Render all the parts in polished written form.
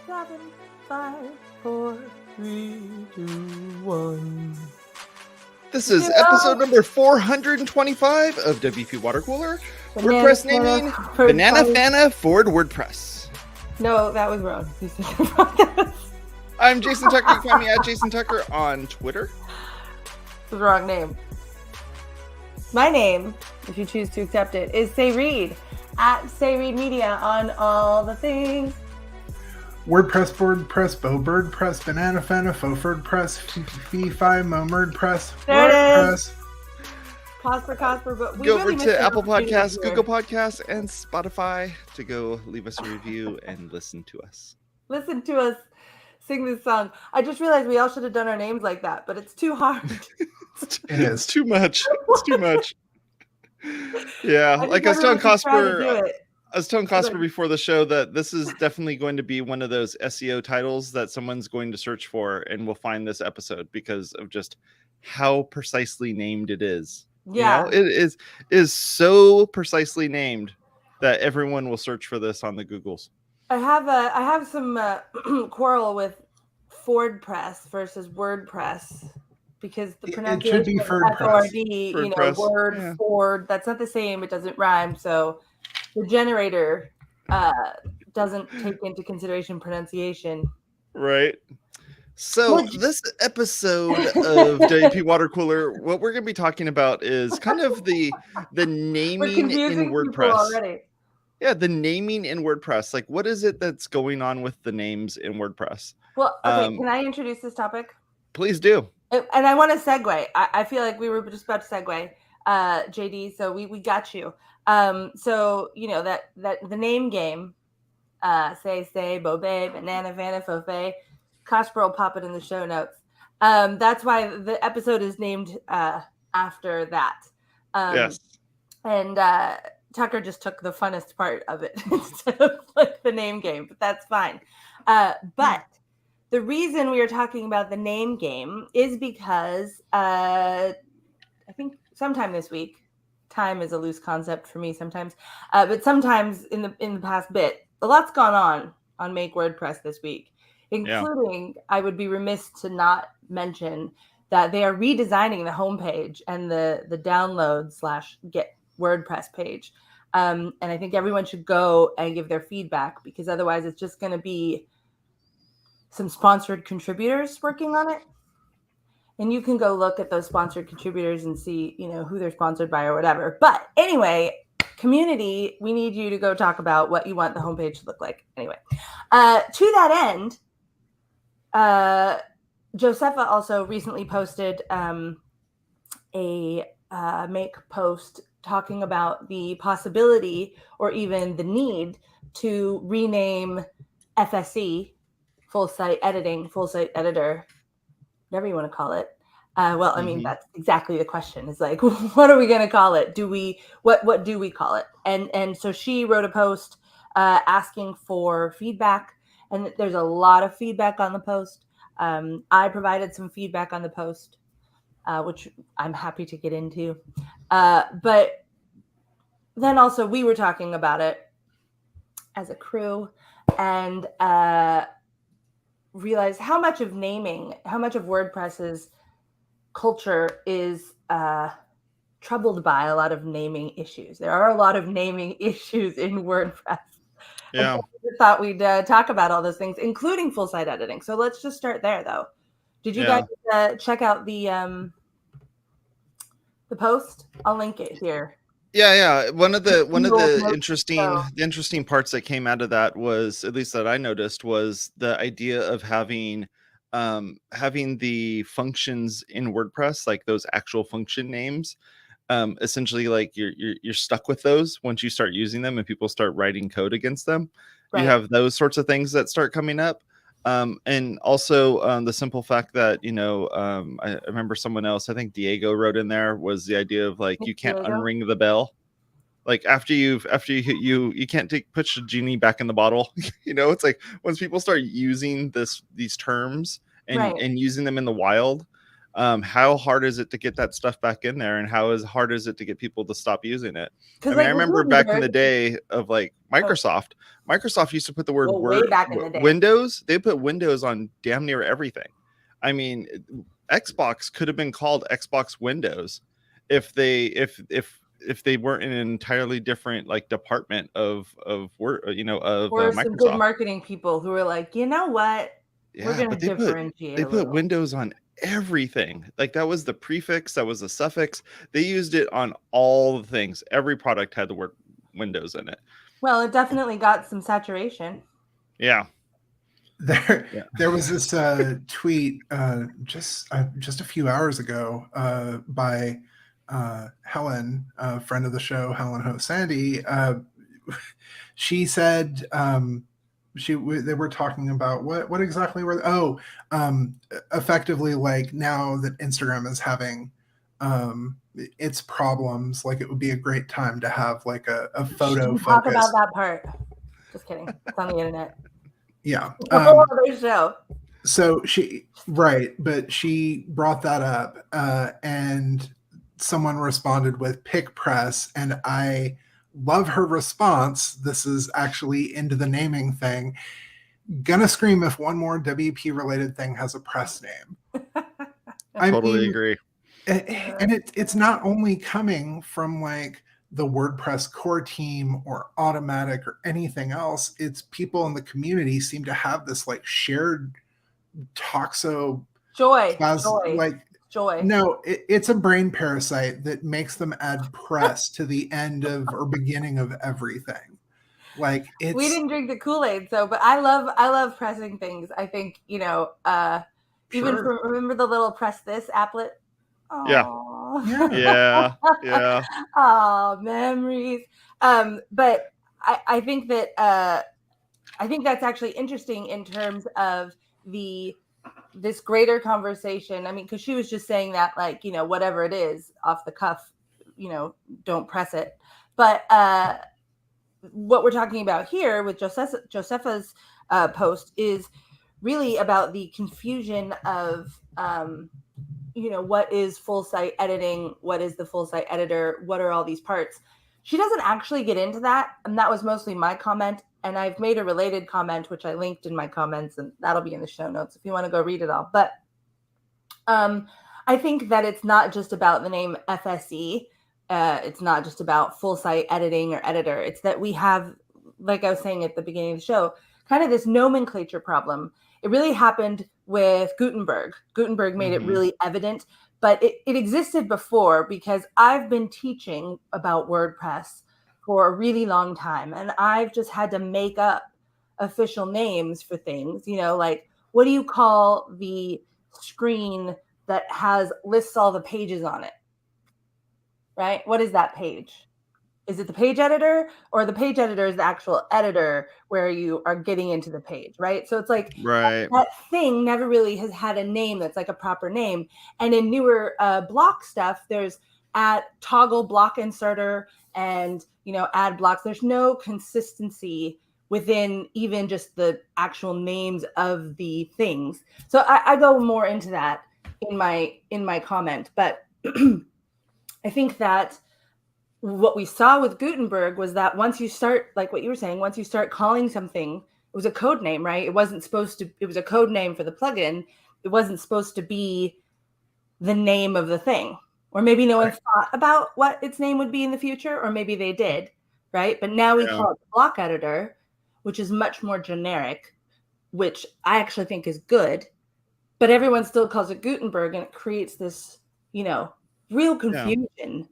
7, 5, 4, 3, 2, 1. This is episode number 425 of WP Watercooler. WordPress naming Banana-fana Fo-fordPress. No, that was wrong. You said I'm Jason Tucker. You can find me at Jason Tucker on Twitter. the wrong name. My name, if you choose to accept it, is Say Reed at Say Reed Media on all the things. WordPress, WordPress, Banana-fana, fo-fordPress, fee-fi, WordPress, There it WordPress. Cosper, but we Go really over missed to an Apple opportunity Podcasts, here. Google Podcasts, and Spotify to go leave us a review and listen to us. Listen to us sing this song. I just realized we all should have done our names like that, but it's too hard. It's too much. It's too much. Yeah, like I was telling Cosper before the show that this is definitely going to be one of those SEO titles that someone's going to search for and will find this episode because of just how precisely named it is. Yeah, You know, it is so precisely named that everyone will search for this on the Googles. I have some quarrel with FordPress versus WordPress because the pronunciation should be of FordPress. F-O-R-D, Word, Yeah. Ford, that's not the same. It doesn't rhyme. So the generator doesn't take into consideration pronunciation. Right. So this episode of WP Watercooler, what we're going to be talking about is kind of the We're naming confusing in people WordPress. already. Yeah, the naming in WordPress. Like, what is it that's going on with the names in WordPress? Well, okay, can I introduce this topic? Please do. And I want to segue. I feel like we were just about to segue, JD. So we got you. So that the name game, say, Bobe, Banana-fana, fo-fay, Cosper will pop it in the show notes. That's why the episode is named after that. Yes. And Tucker just took the funnest part of it instead of like the name game, but that's fine. But the reason we are talking about the name game is because I think sometime this week, time is a loose concept for me sometimes, but sometimes in the past bit, a lot's gone on Make WordPress this week, including I would be remiss to not mention that they are redesigning the homepage and the download/get WordPress page. And I think everyone should go and give their feedback because otherwise it's just going to be some sponsored contributors working on it. And you can go look at those sponsored contributors and see, who they're sponsored by or whatever. But anyway, community, we need you to go talk about what you want the homepage to look like. Anyway, to that end, Josepha also recently posted a make post talking about the possibility or even the need to rename FSE, full site editor, whatever you want to call it. Well, I mean, that's exactly the question. Is like, what are we going to call it? What do we call it? And so she wrote a post asking for feedback, and there's a lot of feedback on the post. I provided some feedback on the post, which I'm happy to get into. But then also we were talking about it as a crew and realized how much of WordPress's culture is troubled by a lot of naming issues. There are a lot of naming issues in WordPress. Yeah. So we thought we'd talk about all those things, including full site editing. So let's just start there, though. Did you guys check out the post? I'll link it here. Yeah. One of the interesting parts that came out of that was, at least that I noticed, was the idea of having the functions in WordPress, like those actual function names. Essentially, like you're stuck with those once you start using them and people start writing code against them. Right. You have those sorts of things that start coming up. And also the simple fact that, I remember someone else, I think Diego wrote in there, was the idea of like, you can't unring the bell. Like after you can't push the genie back in the bottle. It's like once people start using these terms and using them in the wild, how hard is it to get that stuff back in there, and how hard is it to get people to stop using it? I mean, I remember back in the day of like Microsoft used to put the word way back in the day. Windows. They put Windows on damn near everything. I mean, Xbox could have been called Xbox Windows if they weren't in an entirely different like department of work, of Microsoft. Some good marketing people who were like, you know what, we're going to differentiate. They put Windows on everything. Like that was the prefix, that was the suffix. They used it on all the things. Every product had the word Windows in it. Well, it definitely got some saturation. Yeah. There was this tweet just a few hours ago by Helen, a friend of the show, Helen Ho Sandy. She said they were talking about what exactly were effectively, like, now that Instagram is having its problems, like it would be a great time to have like a photo focus. Talk about that part. Just kidding. It's on the internet. Yeah. Whole other show. So she brought that up and someone responded with pick press, and I love her response. This is actually into the naming thing. Gonna scream if one more WP related thing has a press name. I totally agree. And it's not only coming from like the WordPress core team or Automatic or anything else. It's people in the community seem to have this like shared toxo joy. No, it's a brain parasite that makes them add press to the end of or beginning of everything. Like we didn't drink the Kool-Aid, but I love pressing things. I think, even remember the little press this applet? Aww. Yeah. Oh, memories. But I think that I think that's actually interesting in terms of this greater conversation. I mean, because she was just saying that, like, whatever it is off the cuff, don't press it. But what we're talking about here with Josepha's post is really about the confusion of what is full site editing, what is the full site editor, what are all these parts. She doesn't actually get into that, and that was mostly my comment, and I've made a related comment which I linked in my comments, and that'll be in the show notes if you want to go read it all. But I think that it's not just about the name FSE. It's not just about full site editing or editor. It's that we have, like I was saying at the beginning of the show, kind of this nomenclature problem. It really happened with Gutenberg. Gutenberg made it really evident, but it existed before, because I've been teaching about WordPress for a really long time, and I've just had to make up official names for things, like, what do you call the screen that lists all the pages on it, right? What is that page? Is it the page editor, or the page editor is the actual editor where you are getting into the page, right? So it's like that thing never really has had a name that's like a proper name. And in newer block stuff, there's toggle block inserter and, add blocks. There's no consistency within even just the actual names of the things. So I go more into that in my comment, but I think that what we saw with Gutenberg was that once you start, like what you were saying, once you start calling something, it was a code name, right? It was a code name for the plugin. It wasn't supposed to be the name of the thing. Or maybe no one thought about what its name would be in the future, or maybe they did, right? But now we call it the block editor, which is much more generic, which I actually think is good. But everyone still calls it Gutenberg, and it creates this, real confusion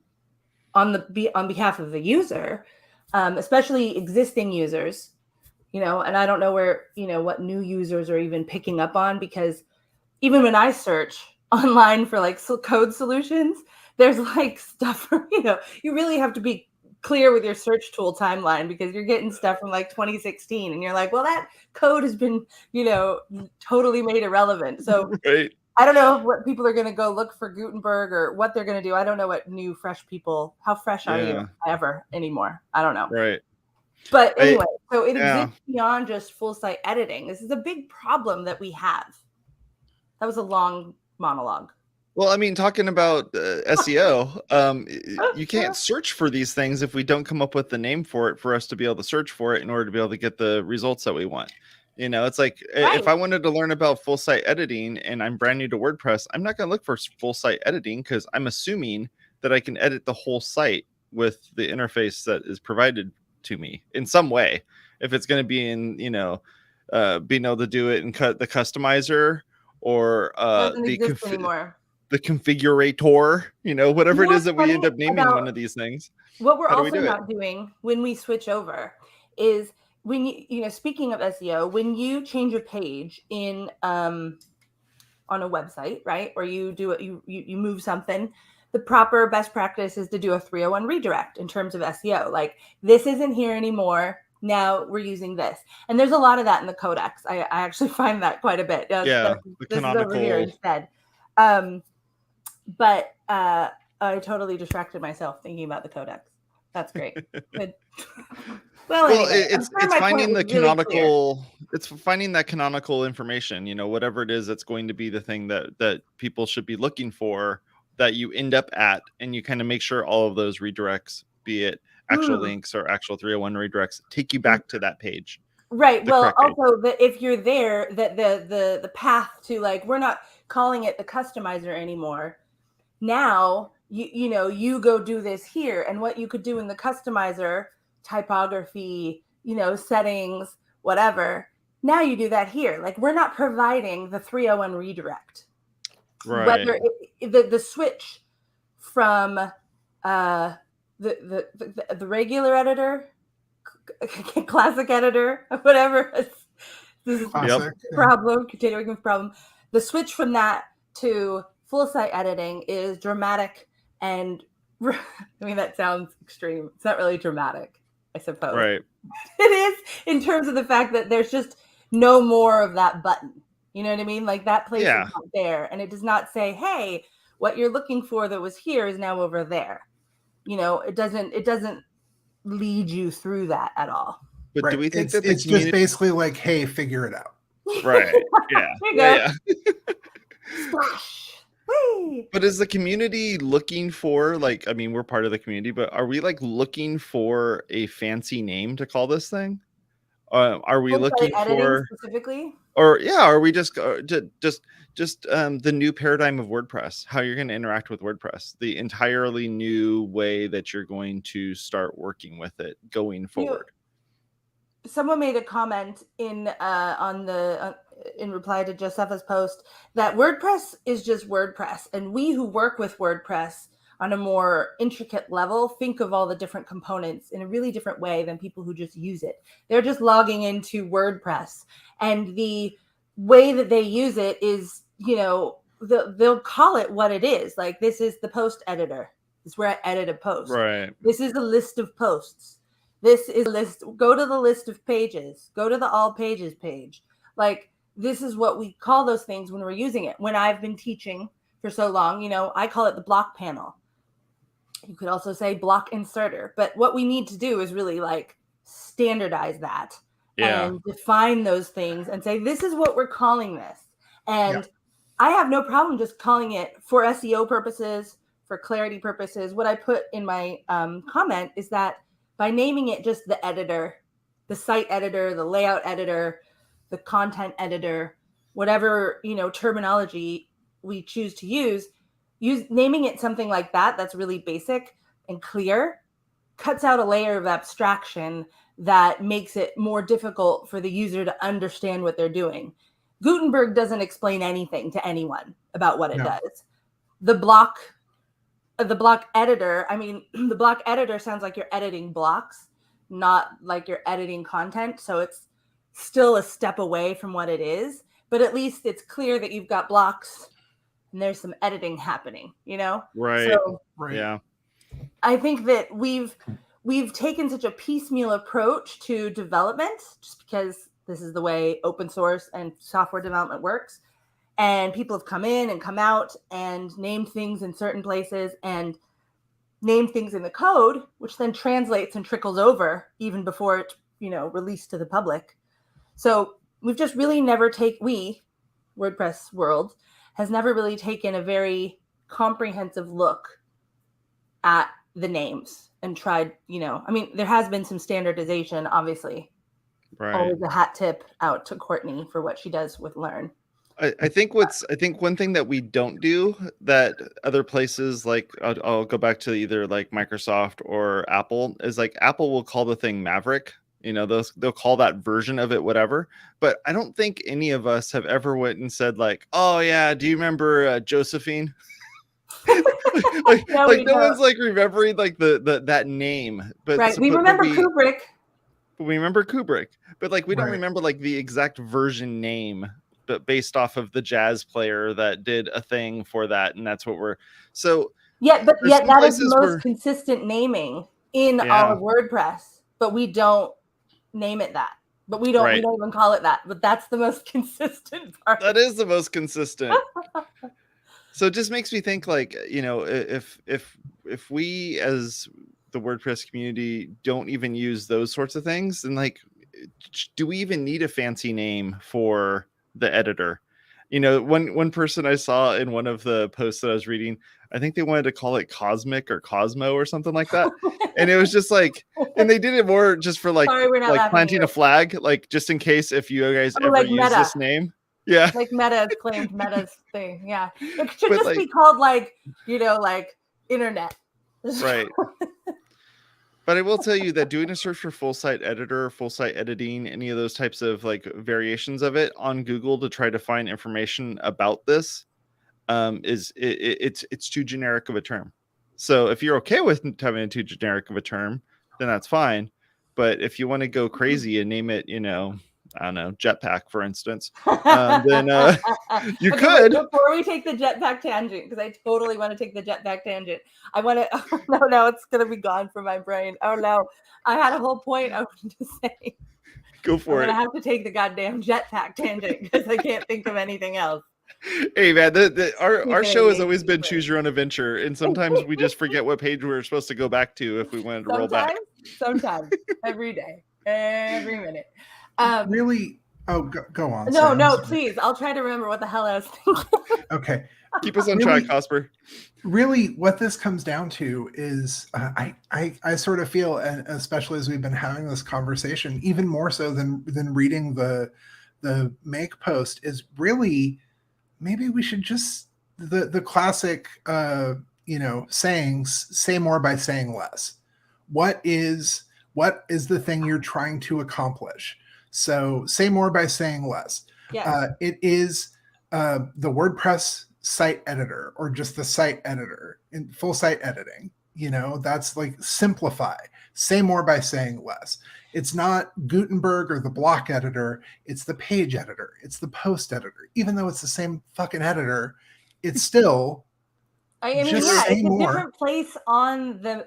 on behalf of the user, especially existing users, and I don't know where, what new users are even picking up on, because even when I search online for like code solutions, there's like stuff from, you really have to be clear with your search tool timeline, because you're getting stuff from like 2016 and you're like, well, that code has been, totally made irrelevant. So I don't know what people are going to go look for Gutenberg or what they're going to do. I don't know what new fresh people, how fresh are you ever anymore? I don't know. Right. But anyway, so it exists beyond just full site editing. This is a big problem that we have. That was a long monologue. Well, I mean, talking about SEO, you can't search for these things if we don't come up with the name for it for us to be able to search for it in order to be able to get the results that we want. It's like if Right. I wanted to learn about full site editing and I'm brand new to WordPress, I'm not going to look for full site editing because I'm assuming that I can edit the whole site with the interface that is provided to me in some way. If it's going to be in, being able to do it and cut the customizer or Doesn't exist anymore. the configurator, whatever You know it is what's that we end funny up naming one about of these things. what we're How do we also do it? not doing when we switch over is when speaking of SEO, when you change a page in on a website, right? Or you do it, you move something, the proper best practice is to do a 301 redirect in terms of SEO. Like, this isn't here anymore. Now we're using this. And there's a lot of that in the codex. I actually find that quite a bit. Yeah, the This is over here canonical. instead. But I totally distracted myself thinking about the codex. That's great. Good. Well, anyway, I'm it's sure my finding point the was really clear. canonical. It's finding that canonical information. Whatever it is that's going to be the thing that people should be looking for, that you end up at, and you kind of make sure all of those redirects, be it actual links or actual 301 redirects, take you back to that page. Right. The Well, correct page. also that if you're there, that the path to, like, we're not calling it the customizer anymore. Now you go do this here, and what you could do in the customizer, typography, settings, whatever. Now you do that here. Like, we're not providing the 301 redirect. Right. Whether the switch from the regular editor, classic editor, whatever. This is Classic, problem, continuing with problem. The switch from that to full site editing is dramatic, and I mean, that sounds extreme. It's not really dramatic, I suppose. Right. It is, in terms of the fact that there's just no more of that button. You know what I mean? Like, that place is not there, and it does not say, hey, what you're looking for that was here is now over there. It doesn't lead you through that at all. But right. Do we think it's just basically like, hey, figure it out? Right. Yeah. There you go. Splash. Whee! But is the community looking for, like, I mean, we're part of the community, but are we like looking for a fancy name to call this thing? Are we looking for specifically? Or are we just the new paradigm of WordPress? How you're going to interact with WordPress, the entirely new way that you're going to start working with it going forward. Someone made a comment in reply to Josepha's post that WordPress is just WordPress, and we who work with WordPress on a more intricate level think of all the different components in a really different way than people who just use it. They're just logging into WordPress, and the way that they use it is, they'll call it what it is. Like, this is the post editor. This is where I edit a post. Right. This is a list of posts. This is a list. Go to the list of pages. Go to the all pages page. Like, this is what we call those things when we're using it. When I've been teaching for so long, I call it the block panel. You could also say block inserter. But what we need to do is really, like, standardize that and define those things and say, this is what we're calling this. And I have no problem just calling it, for SEO purposes, for clarity purposes. What I put in my comment is that by naming it just the editor, the site editor, the layout editor, the content editor, whatever, terminology we choose to use, naming it something like that, that's really basic and clear, cuts out a layer of abstraction that makes it more difficult for the user to understand what they're doing. Gutenberg doesn't explain anything to anyone about what it does. The block editor, the block editor sounds like you're editing blocks, not like you're editing content. So it's still a step away from what it is, but at least it's clear that you've got blocks and there's some editing happening, Right. So, yeah. I think that we've taken such a piecemeal approach to development, just because this is the way open source and software development works. And people have come in and come out and named things in certain places and named things in the code, which then translates and trickles over even before it's, released to the public. So we've just really never WordPress world has never really taken a very comprehensive look at the names and tried, I mean, there has been some standardization, obviously. Right. Always a hat tip out to Courtney for what she does with Learn. I think one thing that we don't do that other places, like I'll go back to either like Microsoft or Apple, is like Apple will call the thing Maverick. They'll call that version of it whatever. But I don't think any of us have ever went and said like, oh yeah, do you remember Josephine? No one's like remembering like that name. But right, we remember Kubrick. We remember Kubrick, but like we don't remember like the exact version name, but based off of the jazz player that did a thing for that, and that's what we're so. Yeah, but yet that is the most consistent naming in all of WordPress. But we don't name it that. But we don't even call it that. But that's the most consistent part. That is the most consistent. So it just makes me think like, if we as the WordPress community don't even use those sorts of things, then like, do we even need a fancy name for the editor? One person I saw in one of the posts that I was reading, I think they wanted to call it Cosmic or Cosmo or something like that. And it was just like, and they did it more just for like, like planting a flag, like just in case if you guys ever like use Meta. This name. Yeah. Like Meta claimed Meta's thing. Yeah. It should just be called like, like internet. Right. But I will tell you that doing a search for full site editor, full site editing, any of those types of like variations of it on Google to try to find information about this it's too generic of a term. So if you're okay with having too generic of a term, then that's fine. But if you want to go crazy and name it, I don't know, JetPack, for instance, then you could. Before we take the JetPack tangent, because I totally want to take the JetPack tangent. I want to, no, it's going to be gone from my brain. Oh, no. I had a whole point I wanted to say. Go for it. I have to take the goddamn JetPack tangent because I can't think of anything else. Hey, man, our show has always been choose your own adventure. And sometimes we just forget what page we're supposed to go back to if we wanted to roll back. Sometimes. Every day. Every minute. Really? Oh, go on. No, please. I'll try to remember what the hell I was thinking. Okay. Keep us on track, Cosper. Really, what this comes down to is I sort of feel, and especially as we've been having this conversation, even more so than reading the make post, is really maybe we should just the classic sayings, say more by saying less. What is the thing you're trying to accomplish? So say more by saying less. Yes. It is the WordPress site editor, or just the site editor in full site editing. That's like simplify. Say more by saying less. It's not Gutenberg or the block editor. It's the page editor. It's the post editor. Even though it's the same fucking editor, it's still. It's a different place on the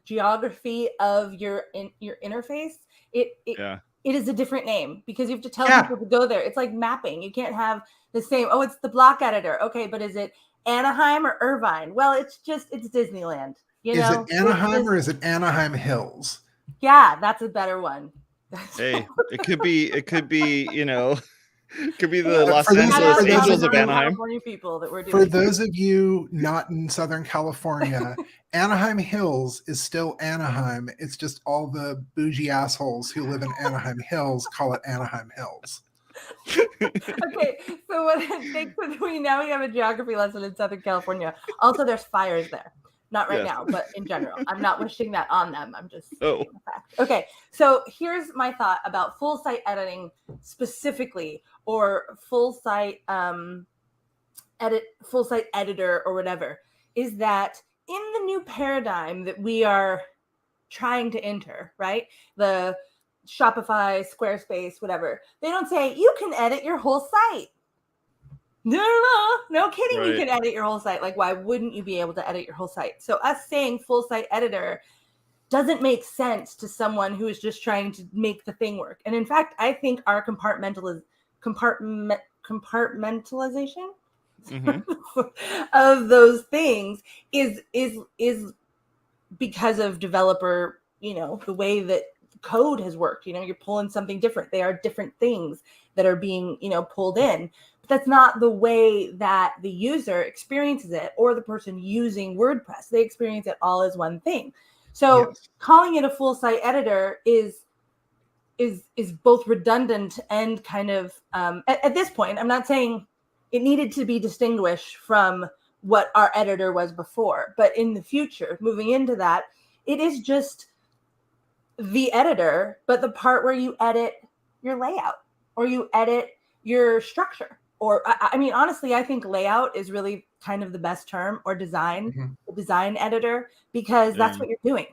geography of your interface. It is a different name because you have to tell people to go there. It's like mapping. You can't have the same. Oh, it's the block editor. Okay, but is it Anaheim or Irvine? Well, it's Disneyland. Is it Anaheim or is it Anaheim Hills? Yeah, that's a better one. Hey, it could be, it could be the Los Angeles Angels of Anaheim. For those of you not in Southern California, Anaheim Hills is still Anaheim. It's just all the bougie assholes who live in Anaheim Hills call it Anaheim Hills. Okay, so what now we have a geography lesson in Southern California. Also, there's fires there. Not right now, but in general. I'm not wishing that on them. I'm just stating the fact. Okay, so here's my thought about full site editing specifically, or full site editor or whatever, is that in the new paradigm that we are trying to enter, right? The Shopify, Squarespace, whatever. They don't say you can edit your whole site. No kidding. Right. You can edit your whole site. Like, why wouldn't you be able to edit your whole site? So us saying full site editor doesn't make sense to someone who is just trying to make the thing work. And in fact, I think our compartmentalization of those things is because of developer, the way that code has worked. You're pulling something different. They are different things that are being, pulled in. But that's not the way that the user experiences it, or the person using WordPress. They experience it all as one thing. So calling it a full site editor is both redundant and kind of at this point, I'm not saying it needed to be distinguished from what our editor was before, but in the future, moving into that, it is just the editor, but the part where you edit your layout or you edit your structure. Or I mean, honestly, I think layout is really kind of the best term, or design, the design editor, because that's what you're doing.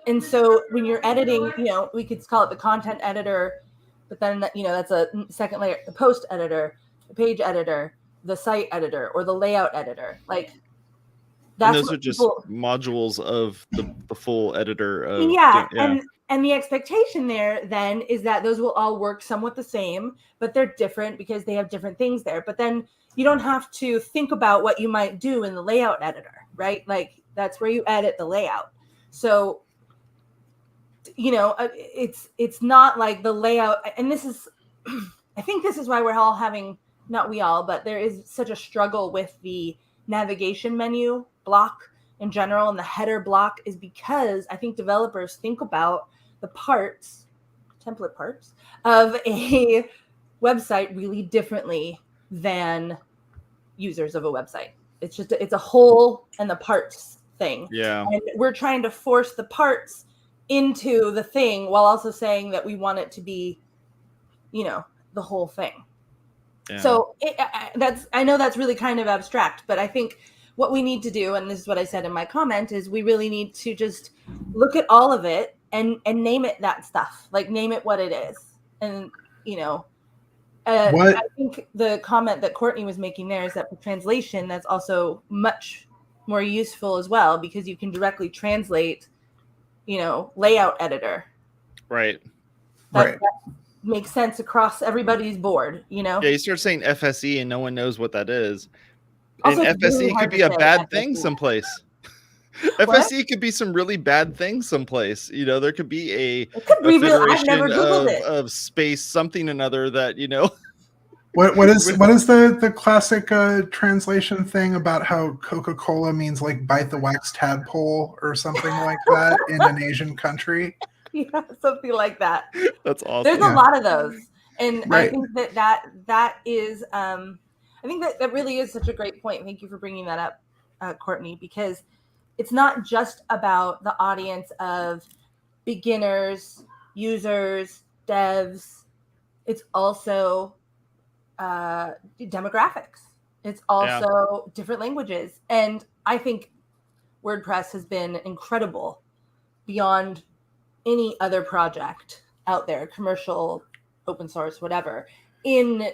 And so when you're editing, we could call it the content editor, but then, that's a second layer, the post editor, the page editor, the site editor, or the layout editor. Like, that's, and those are just modules of the full editor. And the expectation there then is that those will all work somewhat the same, but they're different because they have different things there. But then you don't have to think about what you might do in the layout editor, right? Like, that's where you edit the layout. So, it's not like the layout, and this is, I think this is why we're all having, not we all, but there is such a struggle with the navigation menu block in general, and the header block, is because I think developers think about the template parts of a website really differently than users of a website. It's a whole and the parts thing. Yeah. And we're trying to force the parts into the thing while also saying that we want it to be, the whole thing. Yeah. So I know that's really kind of abstract, but I think what we need to do, and this is what I said in my comment, is we really need to just look at all of it and name it that stuff, like name it what it is. And, I think the comment that Courtney was making there is that for translation, that's also much more useful as well, because you can directly translate, layout editor. Right. That makes sense across everybody's board, Yeah, you start saying FSE and no one knows what that is. Also, and FSE really could be a bad thing someplace. FSE could be some really bad thing someplace. There could be a federation of space something another that, What is the classic translation thing about how Coca-Cola means like bite the wax tadpole or something like that in an Asian country? Yeah, something like that. That's awesome. There's a lot of those, and I think that is I think that really is such a great point. Thank you for bringing that up, Courtney, because it's not just about the audience of beginners, users, devs. It's also demographics. It's also different languages. And I think WordPress has been incredible beyond any other project out there, commercial, open source, whatever, in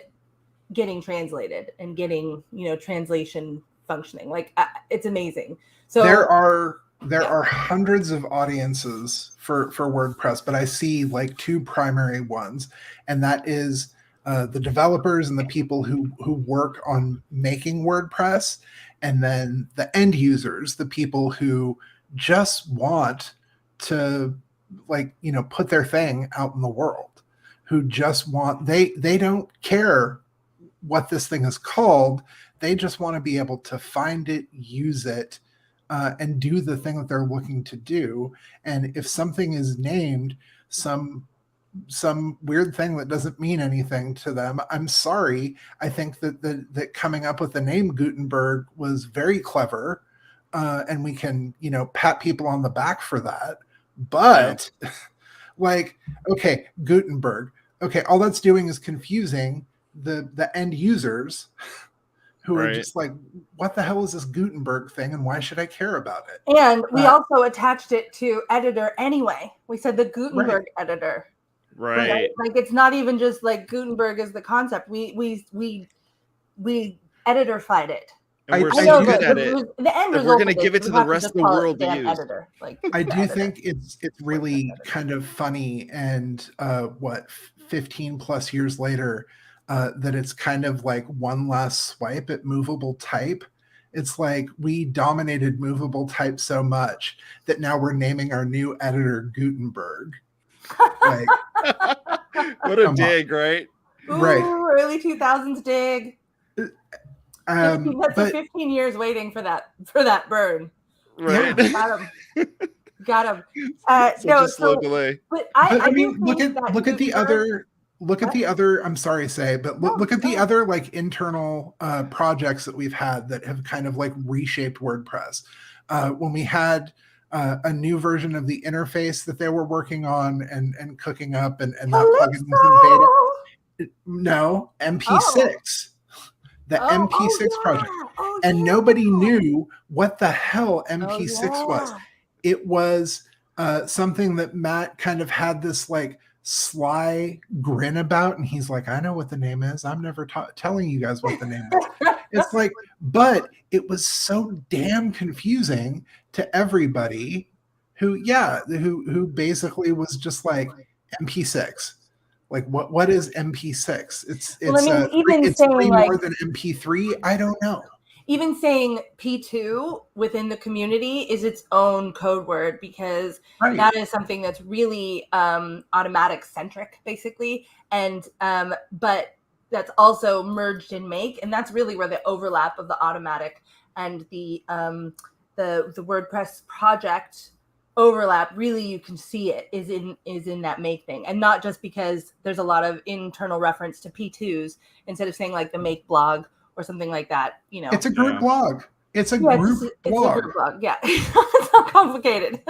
getting translated and getting, translation functioning. Like, it's amazing. So there are hundreds of audiences for WordPress, but I see like two primary ones, and that is the developers and the people who work on making WordPress, and then the end users, the people who just want to put their thing out in the world, who just want, they don't care what this thing is called. They just want to be able to find it, use it, and do the thing that they're looking to do. And if something is named some weird thing that doesn't mean anything to them, I'm sorry. I think that coming up with the name Gutenberg was very clever, and we can, pat people on the back for that. But okay, Gutenberg. Okay, all that's doing is confusing the end users who are just like, what the hell is this Gutenberg thing, and why should I care about it? And we also attached it to editor anyway. We said the Gutenberg editor. Right. Like, it's not even just like Gutenberg is the concept. We editorified it. And we're so good at it. We're going to give it to the rest of the world to use. Editor, I do think it's really kind of funny, and 15 plus years later, that it's kind of like one last swipe at movable type. It's like we dominated movable type so much that now we're naming our new editor Gutenberg. What a dig, right? Ooh, Right. early 2000s dig. That's But 15 years waiting for that burn. Right. Got him. Got him. Such a slow delay. But But I I do mean, look think at that look at the Gutenberg. other. I'm sorry to say, but No, look at the no. other like internal projects that we've had that have kind of like reshaped WordPress. When we had a new version of the interface that they were working on and cooking up, and that plugin was in beta. No, MP6. The MP6 project. And nobody knew what the hell MP6 was. It was something that Matt kind of had this like sly grin about, and he's like, I know what the name is. I'm never telling you guys what the name is. It's like, but it was so damn confusing to everybody who basically was just like MP6. Like what is MP6? It's three more than MP3. I don't know. Even saying P2 within the community is its own code word, because that is something that's really automatic centric, basically, and but that's also merged in Make, and that's really where the overlap of the automatic and the WordPress project overlap, really you can see it is in that Make thing, and not just because there's a lot of internal reference to P2s instead of saying like the Make blog or something like that, It's a group blog. It's a group blog. Yeah. It's not complicated.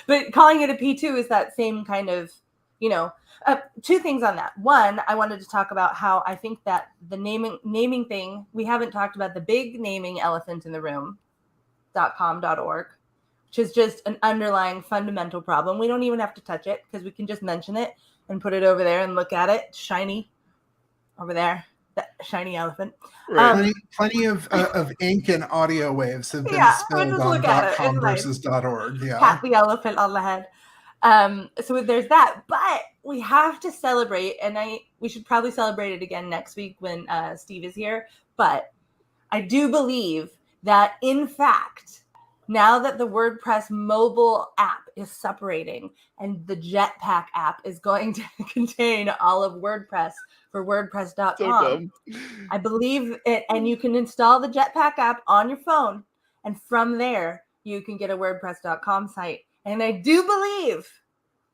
But calling it a P2 is that same kind of, two things on that. One, I wanted to talk about how I think that the naming thing, we haven't talked about the big naming elephant in the room, .com.org, which is just an underlying fundamental problem. We don't even have to touch it because we can just mention it and put it over there and look at it. Shiny over there. That shiny elephant. Right. Plenty of ink and audio waves have been spilled on .com versus .org. Yeah. Pat the elephant on the head. So there's that, but we have to celebrate, and we should probably celebrate it again next week when Steve is here. But I do believe that, in fact, now that the WordPress mobile app is separating and the JetPack app is going to contain all of WordPress for WordPress.com, I believe it, and you can install the JetPack app on your phone, and from there you can get a WordPress.com site. And I do believe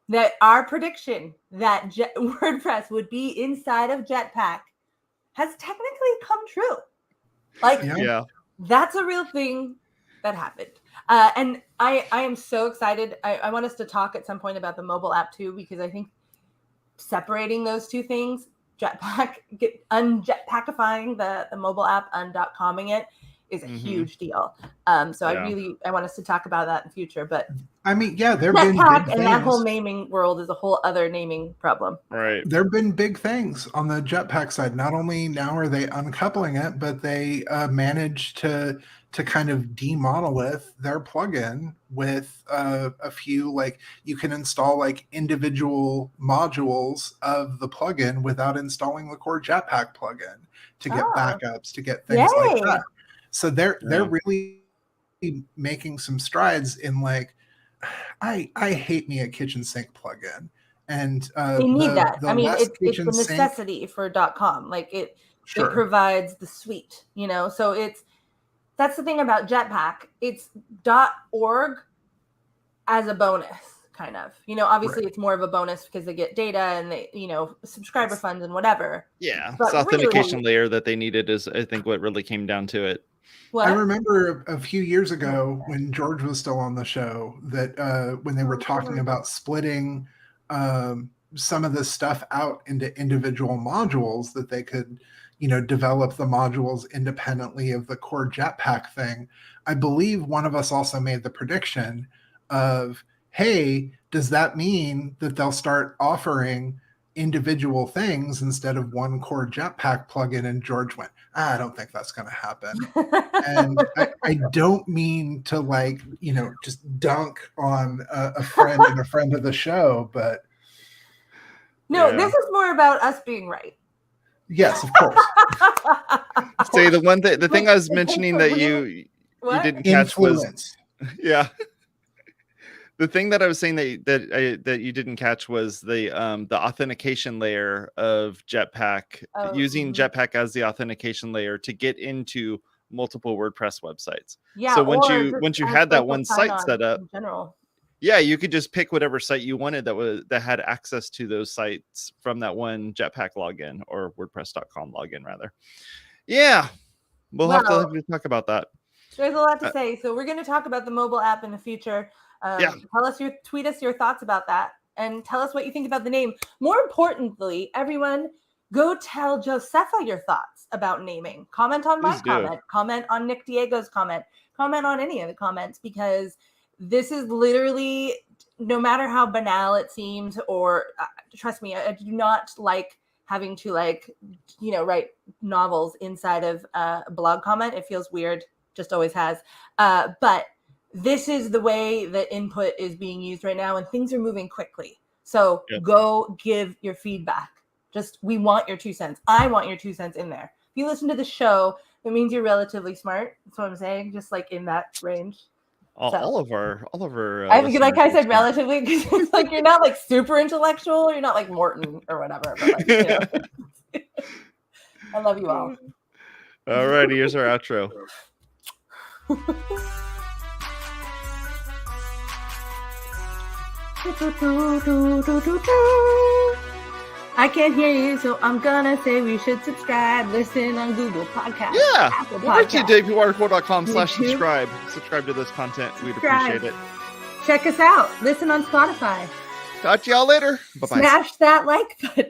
that our prediction that WordPress would be inside of JetPack has technically come true. That's a real thing that happened. And I am so excited. I want us to talk at some point about the mobile app too, because I think separating those two things, unjetpackifying the mobile app, .comming it, is a huge deal. So I want us to talk about that in the future. But I mean, there have been big things. And that whole naming world is a whole other naming problem. Right. There have been big things on the JetPack side. Not only now are they uncoupling it, but they managed to kind of demonolith their plugin with a few, like, you can install like individual modules of the plugin without installing the core JetPack plugin to get backups, to get things like that. So they're really making some strides in, like, I hate me a kitchen sink plugin, and they need that. I mean, it's a necessity for .com. Like it provides the suite, So that's the thing about JetPack. It's .org as a bonus, kind of. Obviously it's more of a bonus because they get data and they, subscriber funds and whatever. Yeah, it's the authentication layer that they needed is, I think, what really came down to it. What? I remember a few years ago when George was still on the show that when they were talking about splitting some of this stuff out into individual modules, that they could, develop the modules independently of the core JetPack thing. I believe one of us also made the prediction of, hey, does that mean that they'll start offering individual things instead of one core JetPack plugin? And George went, I don't think that's going to happen. And I don't mean to, like, just dunk on a friend and a friend of the show, but this is more about us being right. Yes, of course. Say the thing I was mentioning that you didn't catch was The thing that I was saying that you didn't catch was the authentication layer of JetPack, using JetPack as the authentication layer to get into multiple WordPress websites. Yeah. So once you had that one site set up, in general. Yeah, you could just pick whatever site you wanted that had access to those sites from that one JetPack login, or WordPress.com login rather. Yeah, we'll have to talk about that. There's a lot to say, so we're going to talk about the mobile app in the future. Tweet us your thoughts about that, and tell us what you think about the name. More importantly, everyone, go tell Josefa your thoughts about naming. Comment on my comment. Comment on Nick Diego's comment. Comment on any of the comments, because this is literally, no matter how banal it seems, or trust me, I do not like having to write novels inside of a blog comment. It feels weird, just always has. But this is the way that input is being used right now, and things are moving quickly. So go give your feedback. We want your 2 cents. I want your 2 cents in there. If you listen to the show, it means you're relatively smart. That's what I'm saying. Just like in that range. All of our like I said, relatively, because it's like you're not like super intellectual. You're not like Morton or whatever. But I love you all. All righty, here's our outro. I can't hear you, so I'm gonna say we should subscribe. Listen on Google Podcasts. Yeah, Apple over to Podcasts, WPwatercooler.com/subscribe. Subscribe to this content. We'd appreciate it. Check us out. Listen on Spotify. Talk to y'all later. Bye-bye. Smash that like button.